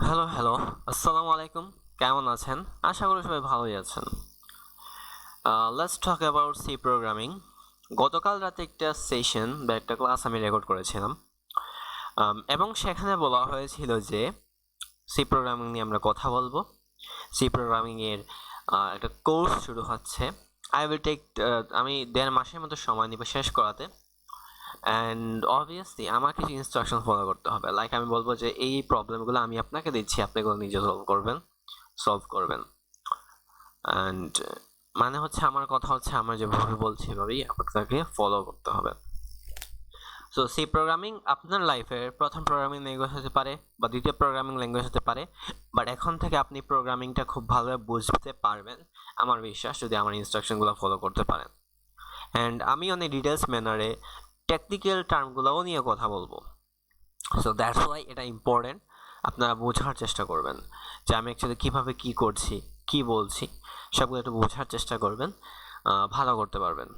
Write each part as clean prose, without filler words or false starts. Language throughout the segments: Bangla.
হ্যালো, আসসালামু আলাইকুম। কেমন আছেন? আশা করি সবাই ভালোই আছেন। Let's talk about C programming. গতকাল রাতে একটা সেশন বা একটা ক্লাস আমি রেকর্ড করেছিলাম, এবং সেখানে বলা হয়েছিল যে সি প্রোগ্রামিং নিয়ে আমরা কথা বলবো। সি প্রোগ্রামিংয়ের একটা কোর্স শুরু হচ্ছে। আই উইল টেক আমি 1.5 মাসের মতো সময় নিব শেষ করাতে। অ্যান্ড অবভিয়াসলি আমার কিছু ইনস্ট্রাকশন ফলো করতে হবে। লাইক আমি বলবো যে এই প্রবলেমগুলো আমি আপনাকে দিচ্ছি, আপনি এগুলো নিজে সলভ করবেন। অ্যান্ড মানে হচ্ছে আমার কথা হচ্ছে আমরা যেভাবে বলছি এভাবেই আপনাকে ফলো করতে হবে। সো সি প্রোগ্রামিং আপনার লাইফের প্রথম প্রোগ্রামিং ল্যাঙ্গুয়েজ হতে পারে বা দ্বিতীয় প্রোগ্রামিং ল্যাঙ্গুয়েজ হতে পারে, বাট এখন থেকে আপনি প্রোগ্রামিংটা খুব ভালোভাবে বুঝতে পারবেন আমার বিশ্বাস, যদি আমার ইনস্ট্রাকশনগুলো ফলো করতে পারেন। অ্যান্ড আমি অনেক ডিটেলস ম্যানারে টেকনিক্যাল টার্মগুলোও নিয়ে কথা বলবো। সো দ্যাটস ওয়াই এটা ইম্পর্টেন্ট, আপনারা বোঝার চেষ্টা করবেন যে আমি অ্যাকচুয়ালি কীভাবে কী করছি, কী বলছি, সবগুলো একটু বোঝার চেষ্টা করবেন, ভালো করতে পারবেন।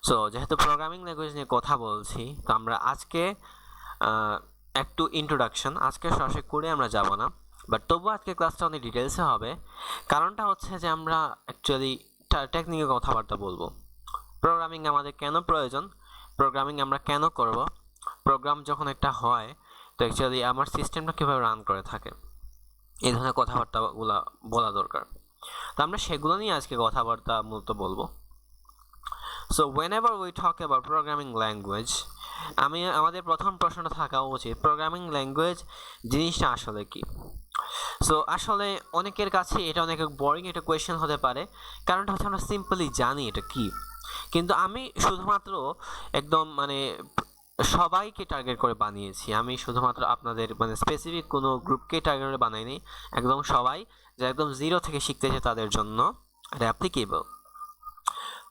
সো যেহেতু প্রোগ্রামিং ল্যাঙ্গুয়েজ নিয়ে কথা বলছি, তো আমরা আজকে একটু ইন্ট্রোডাকশন, আজকে সরাসরি করে আমরা যাব না, বাট তবু আজকে ক্লাসটা অনেক ডিটেলসে হবে। কারণটা হচ্ছে যে আমরা অ্যাকচুয়ালি টেকনিক্যাল কথাবার্তা বলবো। প্রোগ্রামিং আমাদের কেন প্রয়োজন, প্রোগ্রামিং আমরা কেন করব, প্রোগ্রাম যখন একটা হয় তো অ্যাকচুয়ালি আমার সিস্টেমটা কীভাবে রান করে থাকে, এই ধরনের কথাবার্তাগুলো বলা দরকার। তো আমরা সেগুলো নিয়ে আজকে কথাবার্তা মূলত বলবো। So whenever we talk about programming language, আমাদের প্রথম প্রশ্নটা থাকা উচিত প্রোগ্রামিং ল্যাঙ্গুয়েজ জিনিসটা আসলে কি। সো আসলে অনেকের কাছে এটা অনেক বোরিং একটা কোয়েশ্চেন হতে পারে, কারণটা হচ্ছে আমরা সিম্পলি জানি এটা কি, কিন্তু আমি শুধুমাত্র একদম সবাইকে টার্গেট করে বানিয়েছি। আমি শুধুমাত্র আপনাদের স্পেসিফিক কোনো গ্রুপকে টার্গেট করে বানাইনি, একদম সবাই যে একদম জিরো থেকে শিখতেছে তাদের জন্য এটা অ্যাপ্লিকেবল।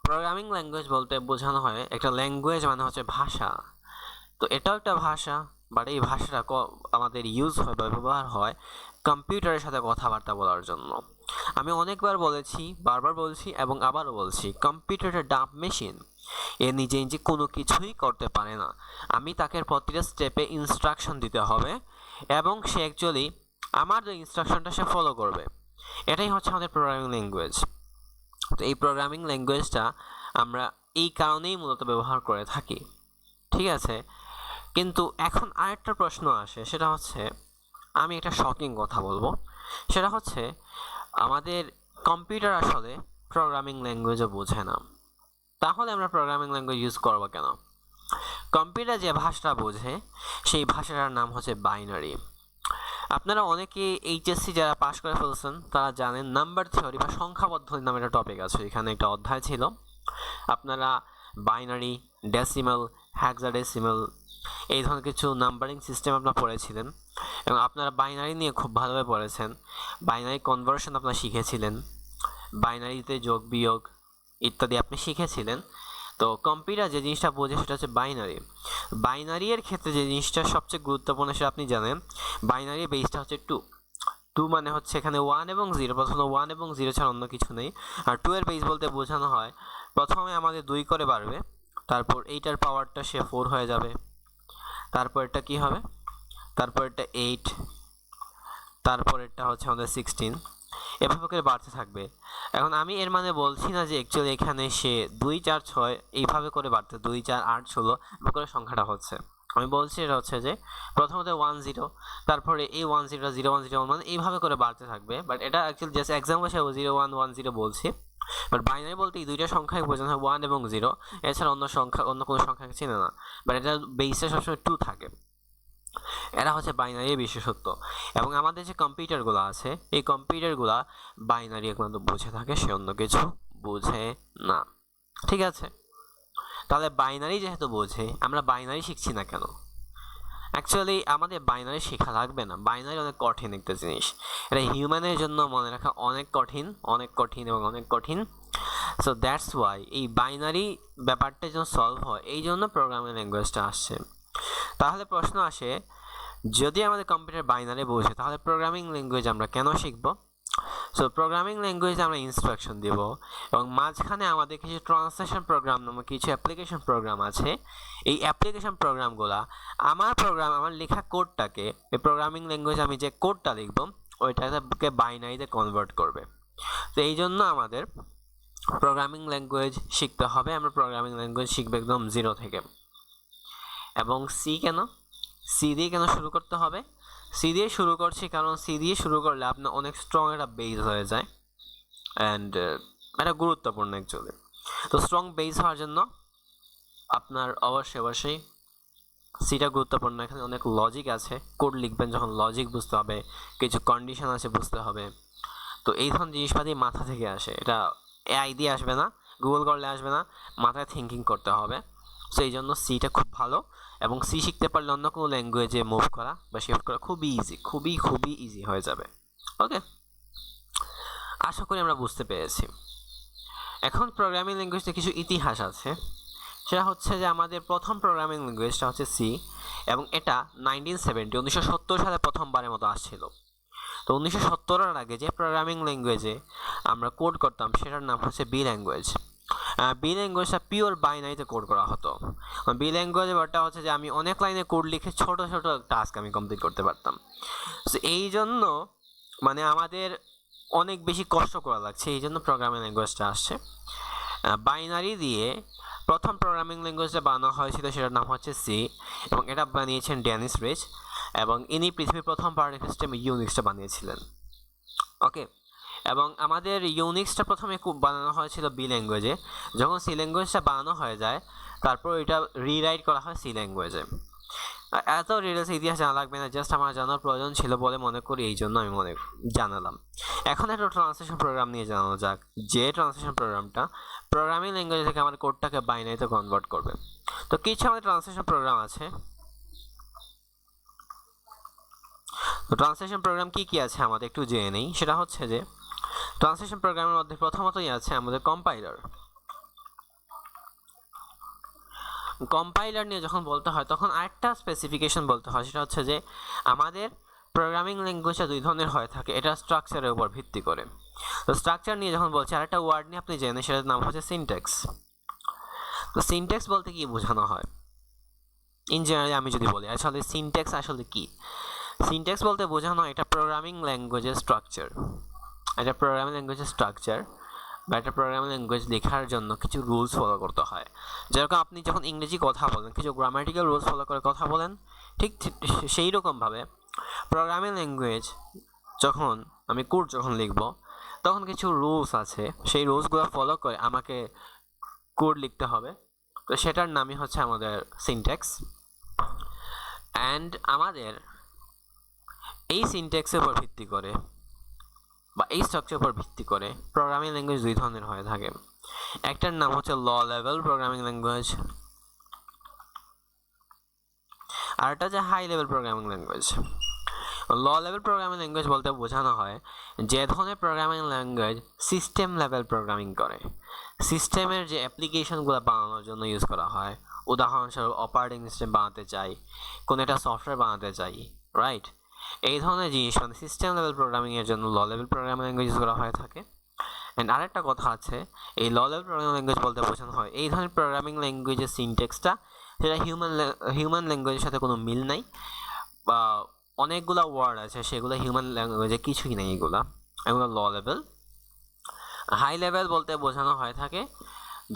প্রোগ্রামিং ল্যাঙ্গুয়েজ বলতে বোঝানো হয় একটা ল্যাঙ্গুয়েজ মানে হচ্ছে ভাষা। তো এটাও একটা ভাষা, বাট এই ভাষাটা আমাদের ইউজ হয় বা ব্যবহার হয় কম্পিউটারের সাথে কথাবার্তা বলার জন্য। আমি অনেকবার বলেছি, বারবার বলছি এবং আবারও বলছি, কম্পিউটারটা ডাম্প মেশিন, এ নিজে নিজে কোনো কিছুই করতে পারে না। আমি তাকে প্রতিটা স্টেপে ইনস্ট্রাকশন দিতে হবে এবং সে অ্যাকচুয়ালি আমার যে ইনস্ট্রাকশনটা সে ফলো করবে। এটাই হচ্ছে আমাদের প্রোগ্রামিং ল্যাঙ্গুয়েজ। তো এই প্রোগ্রামিং ল্যাঙ্গুয়েজটা আমরা এই কারণেই মূলত ব্যবহার করে থাকি, ঠিক আছে। কিন্তু এখন আরেকটা প্রশ্ন আসে, সেটা হচ্ছে আমি একটা শকিং কথা বলবো, সেটা হচ্ছে আমাদের কম্পিউটার আসলে প্রোগ্রামিং ল্যাঙ্গুয়েজও বোঝে না। তাহলে আমরা প্রোগ্রামিং ল্যাঙ্গুয়েজ ইউজ করবো কেন? কম্পিউটার যে ভাষাটা বোঝে সেই ভাষাটার নাম হচ্ছে বাইনারি। আপনারা অনেকে এইচএসসি যারা পাশ করে ফেলছেন তারা জানেন নাম্বার থিওরি বা সংখ্যা পদ্ধতি নামে একটা টপিক আছে, এখানে একটা অধ্যায় ছিল। আপনারা বাইনারি, ডেসিমাল, হেক্সাডেসিমাল এই ধরনের কিছু নাম্বারিং সিস্টেম আপনারা পড়েছিলেন এবং আপনারা বাইনারি নিয়ে খুব ভালোভাবে পড়েছেন। বাইনারি কনভার্সন আপনারা শিখেছিলেন, বাইনারিতে যোগ বিয়োগ ইত্যাদি আপনি শিখেছিলেন। তো কম্পিউটার যে জিনিসটা বোঝে সেটা হচ্ছে বাইনারি। বাইনারি এর ক্ষেত্রে যে জিনিসটা সবচেয়ে গুরুত্বপূর্ণ সেটা আপনি জানেন, বাইনারি বেসটা হচ্ছে টু। টু মানে হচ্ছে এখানে ওয়ান এবং জিরো, প্রথমে ওয়ান এবং জিরো ছাড়া অন্য কিছু নেই। আর টু এর বেস বলতে বোঝানো হয় প্রথমে আমাদের 2 করে বাড়বে, তারপর এইটার পাওয়ারটা সে 4 হয়ে যাবে, তারপর এটা কি হবে, তারপর এটা 8, তারপর এটা হচ্ছে আমাদের 16, এভাবে করে বাড়তে থাকবে। এখন আমি এর মানে বলছি না যে অ্যাকচুয়ালি এখানে সে 2 4 6 এইভাবে করে বাড়তে 2 4 8 16 এভাবে করে সংখ্যাটা হচ্ছে। আমি বলছি এটা হচ্ছে যে প্রথমত 1 0, তারপরে এই 1 0 0 1 0 1 এইভাবে করে বাড়তে থাকবে। বাট এটা অ্যাকচুয়ালি জাস্ট এক্সাম্পল হিসেবে 0 1 1 0 বলছি। বাট বাইনারি বলতে এই দুইটা সংখ্যাই বোঝানো হয় 1 এবং 0, এছাড়া অন্য কোনো সংখ্যাকে চেনে না। বাট এটা বেসে সবসময় 2 থাকে। এরা হচ্ছে বাইনারি বিশেষত্ব। এবং আমাদের যে কম্পিউটারগুলো আছে এই কম্পিউটারগুলো বাইনারি একমাত্র বুঝে থাকে, সে অন্য কিছু বুঝে না, ঠিক আছে। তাহলে বাইনারি যেহেতু বোঝে, আমরা বাইনারি শিখছি না কেন? অ্যাকচুয়ালি আমাদের বাইনারি শেখা লাগবে না, বাইনারি অনেক কঠিন একটা জিনিস, এটা হিউম্যানের জন্য মনে রাখা অনেক কঠিন, অনেক কঠিন এবং অনেক কঠিন। সো দ্যাটস ওয়াই এই বাইনারি ব্যাপারটা যেন সলভ হয়, এই জন্য প্রোগ্রামিং ল্যাঙ্গুয়েজটা আসছে। তাহলে প্রশ্ন আসে, যদি আমাদের কম্পিউটার বাইনারি বোঝে তাহলে প্রোগ্রামিং ল্যাঙ্গুয়েজ আমরা কেন শিখব? সো প্রোগ্রামিং ল্যাঙ্গুয়েজে আমরা ইনস্ট্রাকশন দেব এবং মাঝখানে আমাদের কিছু ট্রান্সলেশন প্রোগ্রাম নামক কিছু অ্যাপ্লিকেশন প্রোগ্রাম আছে। এই অ্যাপ্লিকেশন প্রোগ্রামগুলো আমার লেখা কোডটাকে, এই প্রোগ্রামিং ল্যাঙ্গুয়েজে আমি যে কোডটা লিখব ওইটাকে বাইনারিতে কনভার্ট করবে। তো এই জন্য আমাদের প্রোগ্রামিং ল্যাঙ্গুয়েজ শিখতে হবে। আমরা প্রোগ্রামিং ল্যাঙ্গুয়েজ শিখবো একদম জিরো থেকে। এবং সি দিয়ে কেন শুরু করতে হবে? সি দিয়ে শুরু করছি কারণ সি দিয়ে শুরু করলে আপনার অনেক স্ট্রং একটা বেস হয়ে যায়, অ্যান্ড এটা গুরুত্বপূর্ণ অ্যাকচুয়ালি। তো স্ট্রং বেস হওয়ার জন্য আপনার অবশ্যই সিটা গুরুত্বপূর্ণ। এখানে অনেক লজিক আছে, কোড লিখবেন যখন লজিক বুঝতে হবে, কিছু কন্ডিশন আছে বুঝতে হবে। তো এই ধরনের জিনিসপাতি মাথা থেকে আসে, এটা এআই দিয়ে আসবে না, গুগল করলে আসবে না, মাথায় থিঙ্কিং করতে হবে। সো এই জন্য সিটা খুব ভালো, এবং সি শিখতে পারলে অন্য কোনো ল্যাঙ্গুয়েজে মুভ করা বা শিফট করা খুবই ইজি, খুবই ইজি হয়ে যাবে। ওকে, আশা করি আমরা বুঝতে পেরেছি। এখন প্রোগ্রামিং ল্যাঙ্গুয়েজে কিছু ইতিহাস আছে। সেটা হচ্ছে যে আমাদের প্রথম প্রোগ্রামিং ল্যাঙ্গুয়েজটা হচ্ছে সি, এবং এটা 1970 সালে প্রথমবারের মতো আসছিল। তো 1970-এর আগে যে প্রোগ্রামিং ল্যাঙ্গুয়েজে আমরা কোড করতাম সেটার নাম হচ্ছে বি ল্যাঙ্গুয়েজ। বি ল্যাঙ্গুয়েজটা পিওর বাইনারিতে কোড করা হতো। বি ল্যাঙ্গুয়েজের ব্যাপারটা হচ্ছে যে আমি অনেক লাইনে কোড লিখে ছোট টাস্ক আমি কমপ্লিট করতে পারতাম। তো এই জন্য মানে আমাদের অনেক বেশি কষ্ট করা লাগছে, এই জন্য প্রোগ্রামিং ল্যাঙ্গুয়েজটা আসছে। বাইনারি দিয়ে প্রথম প্রোগ্রামিং ল্যাঙ্গুয়েজটা বানানো হয়েছিল, সেটার নাম হচ্ছে সি, এবং এটা বানিয়েছেন ডেনিস রিচ, এবং ইনি পৃথিবীর প্রথম অপারেটিং সিস্টেম ইউনিক্সটা বানিয়েছিলেন। ওকে, এবং আমাদের ইউনিক্সটা প্রথমে বানানো হয়েছিল বি ল্যাঙ্গুয়েজে। যখন সি ল্যাঙ্গুয়েজটা বানানো হয়ে যায় তারপর এটা রিরাইট করা হয় সি ল্যাঙ্গুয়েজে। এত ডিটেলস ইতিহাস জানা লাগবে না, জাস্ট আমার জানার প্রয়োজন ছিল বলে মনে করি, এই জন্য আমি জানালাম। এখন একটা ট্রান্সলেশন প্রোগ্রাম নিয়ে জানানো যাক, যে ট্রান্সলেশন প্রোগ্রামটা প্রোগ্রামিং ল্যাঙ্গুয়েজ থেকে আমার কোডটাকে বাইনারিতে কনভার্ট করবে। তো কিছু আমাদের ট্রান্সলেশন প্রোগ্রাম আছে। তো ট্রান্সলেশন প্রোগ্রাম কি আছে আমাদের একটু জেনে নেই। সেটা হচ্ছে যে ট্রান্সলেশন প্রোগ্রামের মধ্যে প্রথমতই আছে আমাদের কম্পাইলার। কম্পাইলার নিয়ে যখন বলতে হয় তখন আরেকটা স্পেসিফিকেশন বলতে হয়, সেটা হচ্ছে যে আমাদের প্রোগ্রামিং ল্যাঙ্গুয়েজটা দুই ধরনের হয়ে থাকে, এটা স্ট্রাকচারের উপর ভিত্তি করে। তো স্ট্রাকচার নিয়ে যখন বলছি, আরেকটা ওয়ার্ড নিয়ে আপনি জেনে, সেটার নাম হচ্ছে সিনট্যাক্স। তো সিনট্যাক্স বলতে কি বোঝানো হয় ইন জেনারেলি আমি যদি বলি, আসলে সিনট্যাক্স আসলে কি? সিনট্যাক্স বলতে বোঝানো হয় এটা প্রোগ্রামিং ল্যাঙ্গুয়েজের স্ট্রাকচার। এটা প্রোগ্রামিং ল্যাঙ্গুয়েজের স্ট্রাকচার বা একটা প্রোগ্রামিং ল্যাঙ্গুয়েজ লেখার জন্য কিছু রুলস ফলো করতে হয়। যেরকম আপনি যখন ইংরেজি কথা বলেন কিছু গ্রামাটিক্যাল রুলস ফলো করে কথা বলেন, ঠিক সেই রকমভাবে প্রোগ্রামিং ল্যাঙ্গুয়েজ যখন আমি কোড যখন লিখব তখন কিছু রুলস আছে, সেই রুলসগুলো ফলো করে আমাকে কোড লিখতে হবে। তো সেটার নামই হচ্ছে আমাদের সিনট্যাক্স। অ্যান্ড আমাদের এই সিনট্যাক্সের উপর ভিত্তি করে বা এই স্ট্রাকচারের উপর ভিত্তি করে প্রোগ্রামিং ল্যাঙ্গুয়েজ দুই ধরনের হয়ে থাকে। একটার নাম হচ্ছে ল লেভেল প্রোগ্রামিং ল্যাঙ্গুয়েজ, আর একটা হচ্ছে হাই লেভেল প্রোগ্রামিং ল্যাঙ্গুয়েজ। ল লেভেল প্রোগ্রামিং ল্যাঙ্গুয়েজ বলতে বোঝানো হয় যে ধরনের programming language system level programming করে, সিস্টেমের যে অ্যাপ্লিকেশনগুলো বানানোর জন্য ইউজ করা হয়। উদাহরণস্বরূপ অপারেটিং সিস্টেম বানাতে চাই, কোনো একটা সফটওয়্যার বানাতে চাই, রাইট? এই ধরনের জিনিস মানে সিস্টেম লেভেল প্রোগ্রামিংয়ের জন্য ল লেভেল প্রোগ্রামিং ল্যাঙ্গুয়েজ ইউজ করা হয়ে থাকে। অ্যান্ড আরেকটা কথা আছে, এই ল লেভেল প্রোগ্রামিং ল্যাঙ্গুয়েজ বলতে বোঝানো হয় এই ধরনের প্রোগ্রামিং ল্যাঙ্গুয়েজের সিনট্যাক্সটা সেটা হিউম্যান ল্যাঙ্গুয়েজের সাথে কোনো মিল নাই, বা অনেকগুলো ওয়ার্ড আছে সেগুলো হিউম্যান ল্যাঙ্গুয়েজে কিছুই নেই, এগুলো ল লেভেল। হাই লেভেল বলতে বোঝানো হয়ে থাকে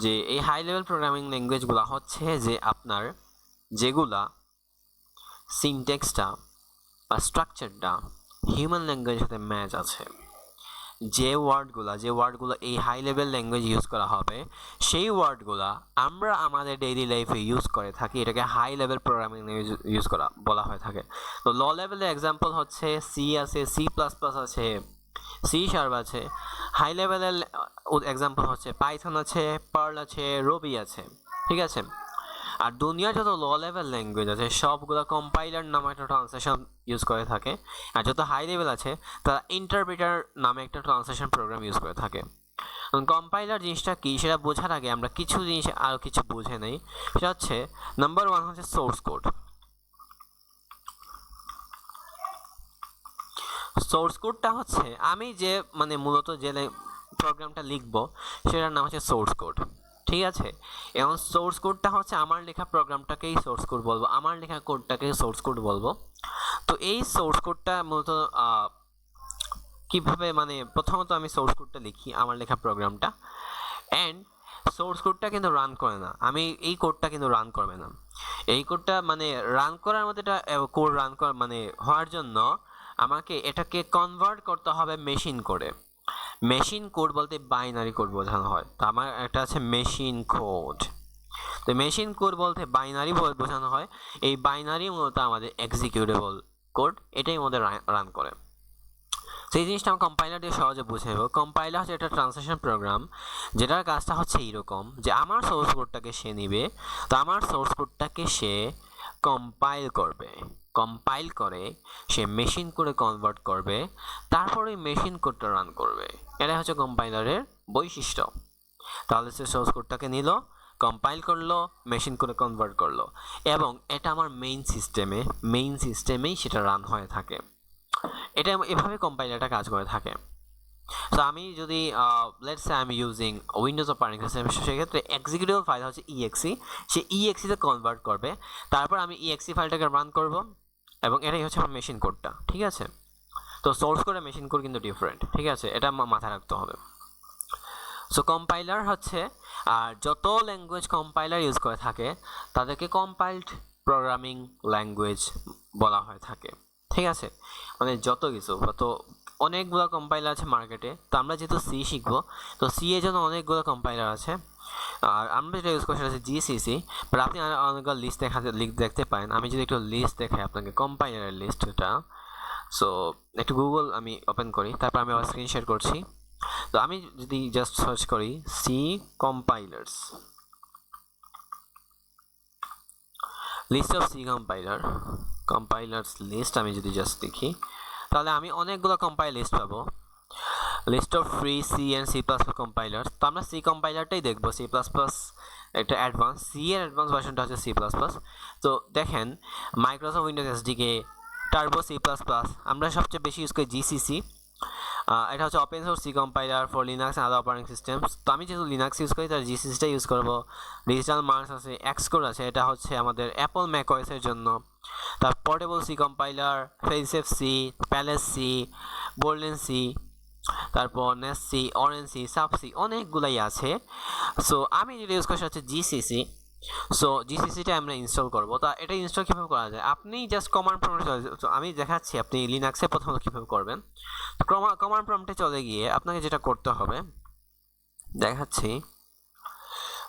যে এই হাই লেভেল প্রোগ্রামিং ল্যাঙ্গুয়েজগুলো হচ্ছে যে আপনার যেগুলা সিনট্যাক্সটা বা স্ট্রাকচারটা হিউম্যান ল্যাঙ্গুয়েজের সাথে ম্যাচ আছে। যে ওয়ার্ডগুলো এই হাই লেভেল ল্যাঙ্গুয়েজ ইউজ করা হবে সেই ওয়ার্ডগুলো আমরা আমাদের ডেইলি লাইফে ইউজ করে থাকি, এটাকে high level programming language use করা বলা হয়ে থাকে। তো ল লেভেলের এক্সাম্পল হচ্ছে সি আছে, সি প্লাস প্লাস আছে, সি শার্প আছে। হাই লেভেলের এক্সাম্পল হচ্ছে পাইথন আছে, পার্ল আছে, রবি আছে, ঠিক আছে? আর দুনিয়ার যত ল লেভেল ল্যাঙ্গুয়েজ আছে সবগুলো কম্পাইলার নামে একটা ট্রান্সলেশন ইউজ করে থাকে, আর যত হাই লেভেল আছে তারা ইন্টারপ্রিটার নামে একটা ট্রান্সলেশন প্রোগ্রাম ইউজ করে থাকে। কম্পাইলার জিনিসটা কি সেটা বোঝার আগে আমরা কিছু জিনিস আরও কিছু বুঝে নেই। সেটা হচ্ছে নাম্বার 1 হচ্ছে সোর্স কোড। সোর্স কোডটা হচ্ছে আমি যে মানে মূলত যে প্রোগ্রামটা লিখবো সেটার নাম হচ্ছে সোর্স কোড, ঠিক আছে। এখন সোর্স কোডটা হচ্ছে আমার লেখা প্রোগ্রামটাকেই সোর্স কোড বলবো, আমার লেখা কোডটাকে সোর্স কোড বলবো। তো এই সোর্স কোডটা মূলত কিভাবে মানে প্রথমত আমি সোর্স কোডটা লিখি আমার লেখা প্রোগ্রামটা, অ্যান্ড সোর্স কোডটা কিন্তু রান করে না, আমি এই কোডটা কিন্তু রান করবে না। এই কোডটা মানে রান করার মধ্যে এটা কোড রান করা মানে হওয়ার জন্য আমাকে এটাকে কনভার্ট করতে হবে মেশিন কোডে। মেশিন কোড বলতে বাইনারি কোড বোঝানো হয়, তো আমার একটা আছে মেশিন কোড। তো মেশিন কোড বলতে বাইনারি বোঝানো হয়, এই বাইনারি মূলত আমাদের এক্সিকিউটেবল কোড, এটাই মধ্যে রান করে। সেই জিনিসটা আমি কম্পাইলার দিয়ে সহজে বুঝাবো। কম্পাইলার হচ্ছে একটা ট্রান্সলেশন প্রোগ্রাম যেটার কাজটা হচ্ছে এইরকম যে আমার সোর্স কোডটাকে সে নিবে, তো আমার সোর্স কোডটাকে সে কম্পাইল করবে, কম্পাইল করে সে মেশিন কোডে কনভার্ট করবে, তারপরে মেশিন কোডটা রান করবে। এটাই হচ্ছে কম্পাইলারের বৈশিষ্ট্য। তাহলে সে সোর্স কোডটাকে নিল, কম্পাইল করলো, মেশিন কোডে কনভার্ট করলো, এবং এটা আমার মেইন সিস্টেমেই সেটা রান হয়ে থাকে। এটা এভাবে কম্পাইলারটা কাজ করে থাকে। সো আমি যদি let's say I am using Windows operating system, সেক্ষেত্রে এক্সিকিউটেবল ফাইল হচ্ছে ইএক্সি, সে ইএক্সিতে কনভার্ট করবে, তারপর আমি ইএক্সি ফাইলটাকে রান করব, এবং এটাই হচ্ছে আমার মেশিন কোডটা, ঠিক আছে। তো সোর্স কোড আর মেশিন কোড কিন্তু ডিফারেন্ট, ঠিক আছে, এটা মাথায় রাখতে হবে। সো কম্পাইলার হচ্ছে, আর যত ল্যাঙ্গুয়েজ কম্পাইলার ইউজ করে থাকে তাদেরকে কম্পাইলড প্রোগ্রামিং ল্যাঙ্গুয়েজ বলা হয়ে থাকে, ঠিক আছে। মানে যত কিছু, তো অনেকগুলো কম্পাইলার আছে মার্কেটে, তো আমরা যেহেতু সি শিখবো, তো সি এর জন্য অনেকগুলো কম্পাইলার আছে, আর আমরা যেটা ইউজ করি সেটা হচ্ছে জিসিসি। বাট আপনি অনেকগুলো লিস্ট দেখতে পারেন। আমি যদি একটু লিস্ট দেখাই আপনাকে, কম্পাইলারের লিস্টটা, সো একটু গুগল আমি ওপেন করি, তারপর আমি আবার স্ক্রিন শেয়ার করছি। তো আমি যদি জাস্ট সার্চ করি C compilers, list of C compilers list আমি যদি জাস্ট দেখি, তাহলে আমি অনেকগুলো কম্পাইল লিস্ট পাবো। List of free C and C plus plus compiler, তো আমরা সি কম্পাইলারটাই দেখবো, সি প্লাস প্লাস একটা অ্যাডভান্স, সি এর অ্যাডভান্স ভার্সনটা হচ্ছে সি প্লাস প্লাস। তো দেখেন Microsoft Windows SDK, Turbo C plus plus, আমরা সবচেয়ে বেশি ইউজ করি জিসিসি। এটা হচ্ছে open source C compiler for Linux and other operating systems. তো আমি যেহেতু লিনাক্স ইউজ করি তার জিসিসিটা ইউজ করবো। ডিজিটাল মার্কস আছে, এক্সকোড আছে, এটা হচ্ছে আমাদের অ্যাপল ম্যাকওএসের জন্য। তার পোর্টেবল সি কম্পাইলার, ফেইসেফ C, Pelles C, golden C, তারপর নেস C, orange C, sub C, অনেকগুলাই আছে। সো আমি যেটা ইউজ করি সেটা হচ্ছে জিসিসি। সো জিসিসিটা আমরা ইনস্টল করবো। তা এটা ইনস্টল কীভাবে করা যায়, আপনি জাস্ট কমান্ড প্রম্পটে চলে, আমি দেখাচ্ছি আপনি লিনাক্সে প্রথমত কীভাবে করবেন। কমান্ড প্রম্পটে চলে গিয়ে আপনাকে যেটা করতে হবে দেখাচ্ছি।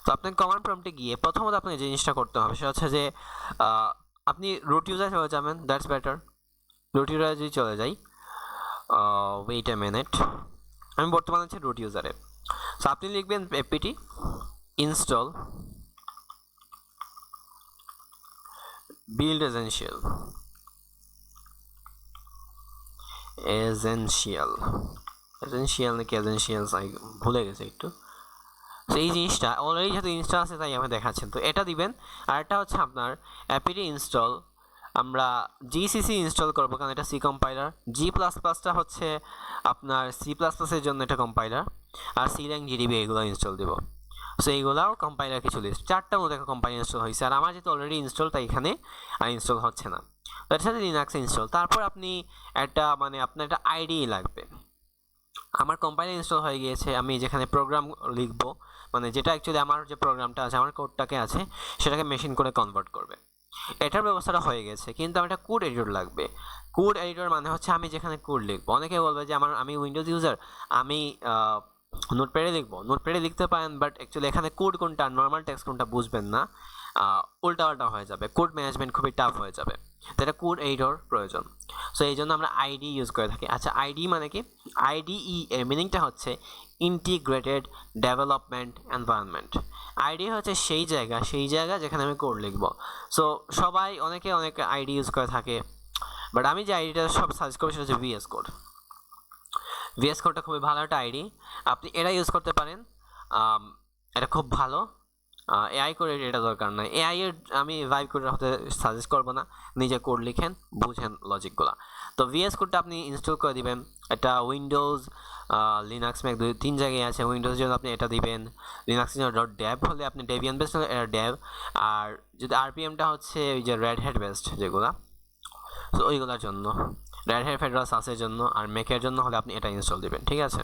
তো আপনাকে কমান্ড প্রম্পটে গিয়ে প্রথমত আপনাকে যে জিনিসটা করতে হবে সেটা হচ্ছে যে আপনি রুট ইউজার চলে যাবেন, দ্যাটস বেটার। রুট ইউজারে যদি চলে যাই, ওয়েট এ মিনিট, আমি বর্তমানে হচ্ছে রুট ইউজারে। সো আপনি লিখবেন এপিটি ইনস্টল বিল্ড এসেনশিয়াল, নাকি এসেনশিয়ালস, আমি ভুলে গেছি একটু। তো এই জিনিসটা অলরেডি যেহেতু ইনস্টল আছে তাই আমি দেখাচ্ছেন, তো এটা দিবেন। আর এটা হচ্ছে আপনার অ্যাপিটি ইনস্টল, আমরা জিসিসি ইনস্টল করবো কারণ এটা সি কম্পাইলার। জি প্লাস প্লাসটা হচ্ছে আপনার সি প্লাস প্লাসের জন্য এটা কম্পাইলার, আর সি ল্যাং জিডিবি এগুলো ইনস্টল দেবো। সো এইগুলাও কম্পাইলার কিছু লিস্ট, চারটা মতো একটা কম্পাইলার ইনস্টল হয়েছে, আর আমার যেহেতু অলরেডি ইনস্টল তাই এখানে আর ইনস্টল হচ্ছে না। তার সাথে লিনাক্স ইনস্টল, তারপর আপনি একটা মানে আপনার একটা আইডি লাগবে। আমার কম্পাইলার ইনস্টল হয়ে গিয়েছে, আমি যেখানে প্রোগ্রাম লিখবো, মানে যেটা অ্যাকচুয়ালি আমার যে প্রোগ্রামটা আছে আমার কোডটাকে আছে সেটাকে মেশিন করে কনভার্ট করবে, এটার ব্যবস্থাটা হয়ে গেছে। কিন্তু আমার একটা কোড এডিটর লাগবে। কোড এডিটর মানে হচ্ছে আমি যেখানে কোড লিখবো, অনেকে বলবে যে আমি উইন্ডোজ ইউজার, আমি নোটপ্যাডে লিখবো, নোটপ্যাডে লিখতে পারেন, বাট অ্যাকচুয়ালি এখানে কোড কোনটা নর্মাল টেক্সট কোনটা বুঝবেন না, উল্টাপাল্টা হয়ে যাবে, কোড ম্যানেজমেন্ট খুবই টাফ হয়ে যাবে, তো এটা কোড এডিটর প্রয়োজন। সো এই জন্য আমরা আইডি ইউজ করে থাকি। আচ্ছা আইডি মানে কি, আইডিই এর মিনিংটা হচ্ছে ইন্টিগ্রেটেড ডেভেলপমেন্ট এনভায়রনমেন্ট। আইডি হচ্ছে সেই জায়গা যেখানে আমি কোড লিখবো। সো সবাই অনেকে আইডি ইউজ করে থাকে, বাট আমি যে আইডিটা সব সার্চ করবো সেটা হচ্ছে ভিএস কোড। ভিএস কোডটা খুবই ভালো একটা আইডি, আপনি এটা ইউজ করতে পারেন, এটা খুব ভালো। এআই করে এটা দরকার নাই, এআই এর আমি ভাইব করে হতে সাজেস্ট করবো না, নিজে কোড লিখেন, বুঝেন লজিকগুলো। তো ভিএস কোডটা আপনি ইনস্টল করে দিবেন, এটা উইন্ডোজ লিনাক্স ম্যাক দুই তিন জায়গায় আছে। উইন্ডোজের জন্য আপনি এটা দিবেন, লিনাক্সের জন্য .dev হলে আপনি ডেবিয়ান বেসড হলে এটা dev, আর যদি আরপিএমটা হচ্ছে ওই যে রেড হ্যাট বেসড যেগুলো, তো ওইগুলোর জন্য রেড হ্যাট ফেডারাল সাসের জন্য, আর ম্যাকের জন্য হলে আপনি এটা ইনস্টল দিবেন, ঠিক আছে।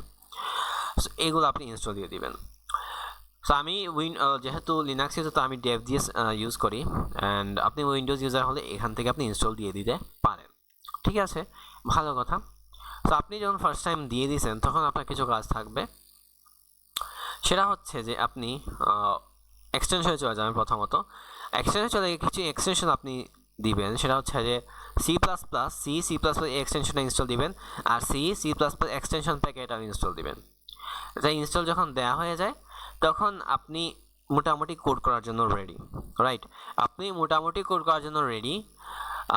সো এইগুলো আপনি ইনস্টল দিয়ে দিবেন। সো আমি যেহেতু লিনাক্স ইউজার, তো আমি ডেভ দিয়ে ইউজ করি, অ্যান্ড আপনি উইন্ডোজ ইউজার হলে এখান থেকে আপনি ইনস্টল দিয়ে দিতে পারেন, ঠিক আছে, ভালো কথা। তো আপনি যখন ফার্স্ট টাইম দিয়ে দিয়েছেন তখন আপনার কিছু কাজ থাকবে, সেটা হচ্ছে যে আপনি এক্সটেনশনে চলে যাবেন। প্রথমত এক্সটেনশনে চলে গিয়ে কিছু এক্সটেনশন আপনি দিবেন, সেটা হচ্ছে যে সি প্লাস প্লাস এক্সটেনশনটা ইনস্টল দিবেন, আর C plus plus extension pack এটা ইনস্টল দিবেন। এটা ইনস্টল যখন দেওয়া হয়ে যায় তখন আপনি মোটামুটি কোড করার জন্য রেডি, রাইট? আপনি মোটামুটি কোড করার জন্য রেডি।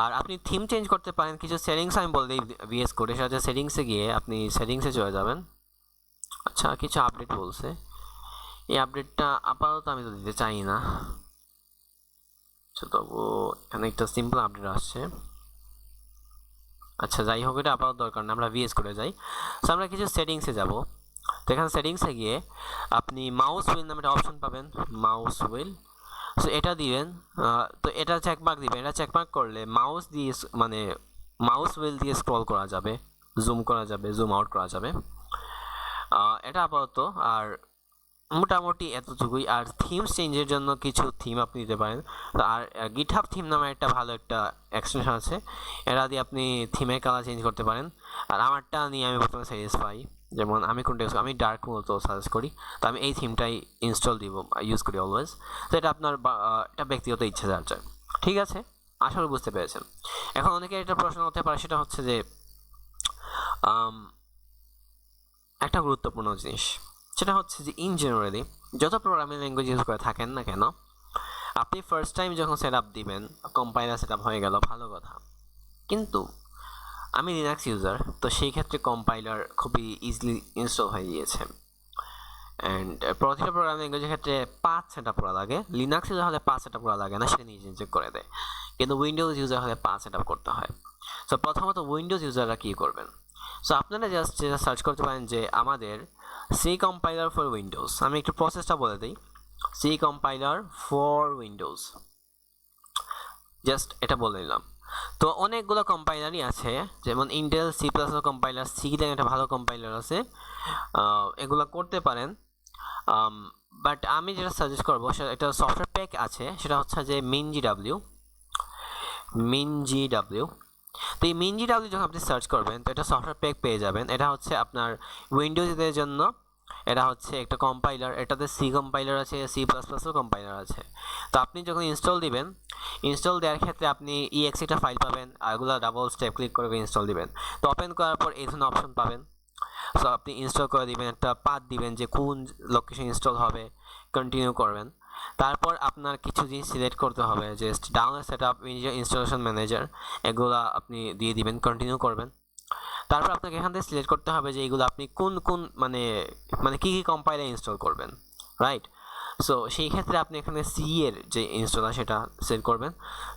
আর আপনি থিম চেঞ্জ করতে পারেন, কিছু সেটিংস আমি বলে দিই ভিএস কোডে, সেটা হচ্ছে সেটিংসে গিয়ে আপনি সেটিংসে চলে যাবেন। আচ্ছা, কিছু আপডেট বলছে, এই আপডেটটা আপাতত আমি তো দিতে চাই না, তবু এখানে একটা সিম্পল আপডেট আসছে। আচ্ছা, যাই হোক, এটা আপাতত দরকার না, আমরা ভিএস করে যাই। সো আমরা কিছু সেটিংসে যাব। তো এখানে সেটিংসে গিয়ে আপনি মাউস হুইল নামে একটা অপশন পাবেন, মাউস হুইল। সো এটা দিবেন, তো এটা চেকমার্ক দিবেন। এটা চেকমার্ক করলে মাউস দিয়ে মানে মাউস হুইল দিয়ে স্ক্রল করা যাবে, জুম করা যাবে, জুম আউট করা যাবে। এটা আপাতত আর মোটামুটি এতটুকুই। আর থিম চেঞ্জের জন্য কিছু থিম আপনি দিতে পারেন। তো আর গিটহাব থিম নামে একটা ভালো একটা এক্সটেনশন আছে, এটা দিয়ে আপনি থিমের কালার চেঞ্জ করতে পারেন। আর আমারটা নিয়ে আমি বর্তমানে স্যাটিসফাই, যেমন আমি কোনটা আমি ডার্ক মূলত সাজেস্ট করি, তো আমি এই থিমটাই ইনস্টল দিব, ইউজ করি অলওয়েজ। তো এটা আপনার এটা ব্যক্তিগত ইচ্ছা যার যায়, ঠিক আছে। আশা করি বুঝতে পেরেছেন। এখন অনেকে একটা প্রশ্ন হতে পারে, সেটা হচ্ছে যে একটা গুরুত্বপূর্ণ জিনিস, সেটা হচ্ছে যে ইন জেনারেলি যত প্রোগ্রামিং ল্যাঙ্গুয়েজ ইউজ করে থাকেন না কেন, আপনি ফার্স্ট টাইম যখন সেট আপ দিবেন, কম্পাইলার সেট আপ হয়ে গেল, ভালো কথা। কিন্তু আমি লিনাক্স ইউজার, তো সেই ক্ষেত্রে কম্পাইলার খুবই ইজিলি ইনস্টল হয়ে গিয়েছে। অ্যান্ড প্রতিটা প্রোগ্রামিং ল্যাঙ্গুয়েজের ক্ষেত্রে পাথ সেট আপ করা লাগে। লিনাক্স ইউজার হলে পাথ সেট আপ করা লাগে না, সেটা নিজে নিজে করে দেয়। কিন্তু উইন্ডোজ ইউজার হলে পাথ সেট আপ করতে হয়। সো প্রথমত উইন্ডোজ ইউজাররা কী করবেন? সো আপনারা জাস্ট যেটা সার্চ করতে পারেন যে আমাদের সি কম্পাইলার ফর উইন্ডোজ। আমি একটু প্রসেসটা বলে দিই, C compiler for Windows, just এটা বলে নিলাম। তো অনেকগুলো কম্পাইলারই আছে, যেমন Intel C plus compiler, C তে একটা ভালো কম্পাইলার আছে, এগুলো করতে পারেন। বাট আমি যেটা সাজেস্ট করবো, সেটা একটা সফটওয়্যার প্যাক আছে, সেটা হচ্ছে যে মিনজিডাব্লিউ। তো এই মিনজিডাব্লিউ যখন আপনি সার্চ করবেন, তো এটা সফটওয়্যার প্যাক পেয়ে যাবেন। এটা হচ্ছে আপনার উইন্ডোজের জন্য, এটা হচ্ছে একটা কম্পাইলার, এটাতে সি কম্পাইলার আছে, সি প্লাস প্লাসও কম্পাইলার আছে। তো আপনি যখন ইনস্টল দিবেন, ইনস্টল দেওয়ার ক্ষেত্রে আপনি ইএক্স একটা ফাইল পাবেন, আর এগুলো ডাবল স্টেপ ক্লিক করে ইনস্টল দিবেন। তো ওপেন করার পর এই ধরনের অপশন পাবেন। সো আপনি ইনস্টল করে দিবেন, একটা পাথ দিবেন যে কোন লোকেশন ইনস্টল হবে, কন্টিনিউ করবেন। তারপর আপনার কিছু জিনিস সিলেক্ট করতে হবে, যে download set up, installation manager, এগুলো আপনি দিয়ে দিবেন, কন্টিনিউ করবেন। তারপর আপনাকে এখান থেকে সিলেক্ট করতে হবে যে এগুলো আপনি কোন কোন মানে মানে কী কী কম্পাইলার ইনস্টল করবেন, রাইট? সো সেই ক্ষেত্রে আপনি এখানে সি এর যে ইনস্টলার সেটা সিলেক্ট করবেন।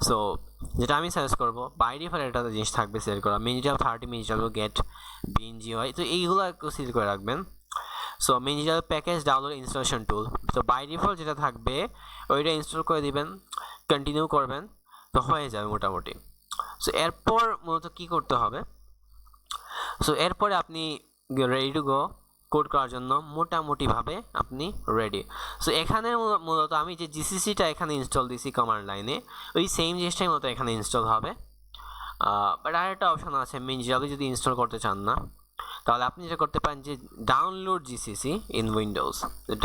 সো যেটা আমি সাজেস্ট করবো, বাই ডিফল্ট একটা জিনিস থাকবে সিলেক্ট করা, মিনিটাল 30 মিনিটাল গেট বিএনজিওয়াই, তো এইগুলো একটু সিলেক্ট করে রাখবেন। সো মিনিটাল প্যাকেজ ডাউনলোড ইনস্টলেশন টুল, তো বাই ডিফল্ট যেটা থাকবে ওইটা ইনস্টল করে দিবেন, কন্টিনিউ করবেন, তো হয়ে যাবে মোটামুটি। সো এরপর মূলত কী করতে হবে, সো এরপরে আপনি রেডি টু গো কোড করার জন্য মোটামুটিভাবে আপনি রেডি। সো এখানে মূলত আমি যে জিসিসিটা এখানে ইনস্টল দিছি কমান্ড লাইনে, ওই সেম জিনিসটাই মতো এখানে ইনস্টল হবে। বাট আরেকটা অপশন আছে, মিনজিডাব্লিউ যদি ইনস্টল করতে চান না, তাহলে আপনি যেটা করতে পারেন যে download GCC in Windows,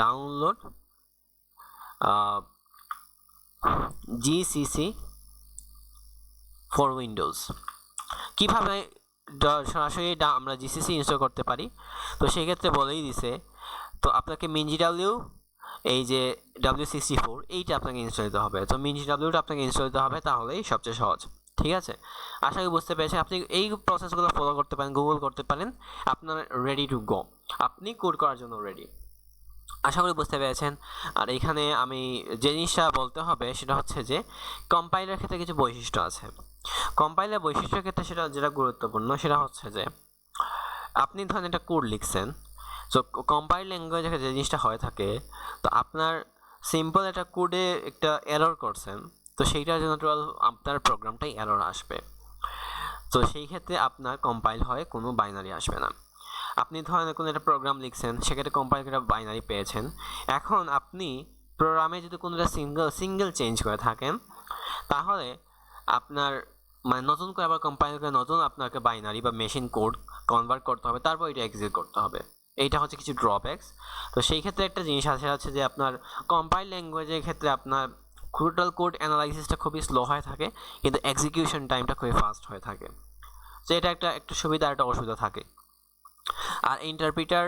download GCC for Windows. কীভাবে সরাসরি আমরা জিসিসি ইনস্টল করতে পারি, তো সেক্ষেত্রে বলেই দিছে, তো আপনাকে মিনজিডাব্লিউ এই যে W64 এইটা আপনাকে ইনস্টল দিতে হবে। তো মিনজিডাব্লিউটা আপনাকে ইনস্টল দিতে হবে, তাহলেই সবচেয়ে সহজ, ঠিক আছে। আশা করি বুঝতে পেরেছেন। আপনি এই প্রসেসগুলো ফলো করতে পারেন, গুগল করতে পারেন, আপনার রেডি টু গো, আপনি কোড করার জন্য রেডি। আশা করি বুঝতে পেরেছেন। আর এখানে আমি যে জিনিসটা বলতে হবে সেটা হচ্ছে যে কম্পাইলের ক্ষেত্রে কিছু বৈশিষ্ট্য আছে। কম্পাইলের বৈশিষ্ট্যের ক্ষেত্রে সেটা যেটা গুরুত্বপূর্ণ সেটা হচ্ছে যে আপনি ধরেন একটা কোড লিখছেন, তো কম্পাইল ল্যাঙ্গুয়েজে যে জিনিসটা হয়ে থাকে, তো আপনার সিম্পল একটা কোডে একটা এরর করছেন, তো সেইটার জন্য আপনার প্রোগ্রামটাই এরর আসবে। তো সেই ক্ষেত্রে আপনার কম্পাইল হয় কোনো বাইনারি আসবে না। আপনি ধরেন কোনো একটা প্রোগ্রাম লিখছেন, সেক্ষেত্রে কম্পাইল করে বাইনারি পেয়েছেন। এখন আপনি প্রোগ্রামে যদি কোনো একটা সিঙ্গেল চেঞ্জ করে থাকেন, তাহলে আপনার মানে নতুন করে আবার কম্পাইল করে নতুন আপনাকে বাইনারি বা মেশিন কোড কনভার্ট করতে হবে, তারপর এটা এক্সিকিউট করতে হবে। এইটা হচ্ছে কিছু ড্রব্যাকস। তো সেই ক্ষেত্রে একটা জিনিস আছে হচ্ছে যে আপনার কম্পাইল ল্যাঙ্গুয়েজের ক্ষেত্রে আপনার টোটাল কোড অ্যানালাইসিসটা খুবই স্লো হয়ে থাকে, কিন্তু এক্সিকিউশন টাইমটা খুবই ফাস্ট হয়ে থাকে। তো এটা একটা সুবিধা, একটা অসুবিধা থাকে। আর ইন্টারপ্রিটার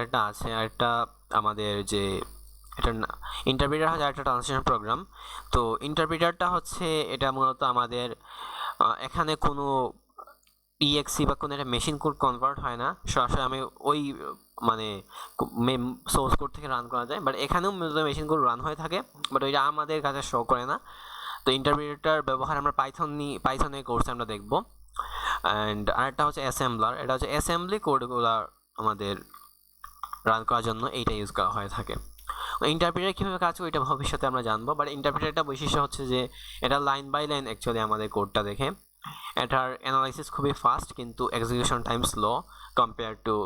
একটা আছে, একটা আমাদের যে এটা ইন্টারপ্রিটার হচ্ছে একটা ট্রান্সলেশন প্রোগ্রাম। তো ইন্টারপ্রিটারটা হচ্ছে এটা মূলত আমাদের এখানে কোনো ইএক্সি বা কোনো একটা মেশিন কোড কনভার্ট হয় না, সরাসরি আমি ওই মানে সোর্স কোড থেকে রান করা যায়, বাট এখানেও মূলত মেশিন কোড রান হয়ে থাকে, বাট ওইটা আমাদের কাছে শো করে না। তো ইন্টারপ্রিটার ব্যবহার আমরা পাইথনের কোর্সে আমরা দেখবো। অ্যান্ড আরেকটা হচ্ছে অ্যাসেম্বলার, এটা হচ্ছে অ্যাসেম্বলি কোডগুলো আমাদের রান করার জন্য এইটা ইউজ করা হয়ে থাকে। ইন্টারপ্রিটার কীভাবে কাজ করে এটা ভবিষ্যতে আমরা জানবো, বাট ইন্টারপ্রিটারটা বৈশিষ্ট্য হচ্ছে যে এটা লাইন বাই লাইন অ্যাকচুয়ালি আমাদের কোডটা দেখে। এটার অ্যানালাইসিস খুবই ফাস্ট, কিন্তু execution time slow compare to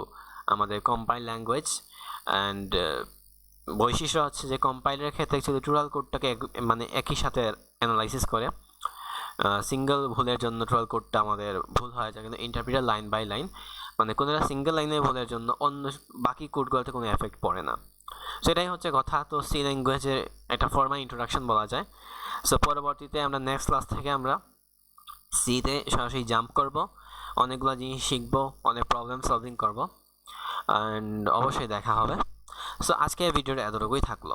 আমাদের কম্পাইল ল্যাঙ্গুয়েজ। অ্যান্ড বৈশিষ্ট্য হচ্ছে যে কম্পাইলের ক্ষেত্রে অ্যাকচুয়ালি টোটাল কোডটাকে মানে একই সাথে অ্যানালাইসিস করে, সিঙ্গেল ভুলের জন্য টোটাল কোডটা আমাদের ভুল হয়ে যায়, কিন্তু ইন্টারপ্রিটার লাইন বাই লাইন মানে কোনো একটা সিঙ্গেল লাইনের ভুলের জন্য অন্য বাকি কোডগুলোতে কোনো এফেক্ট পড়ে না। সেটাই হচ্ছে কথা। তো সি ল্যাঙ্গুয়েজের একটা ফর্মাল ইন্ট্রোডাকশন বলা যায়। সো পরবর্তীতে আমরা নেক্সট ক্লাস থেকে আমরা সিতে সরাসরি জাম্প করব, অনেকগুলো জিনিস শিখবো, অনেক প্রবলেম সলভিং করব, অ্যান্ড অবশ্যই দেখা হবে। সো আজকে ভিডিওটা এতটুকুই থাকলো।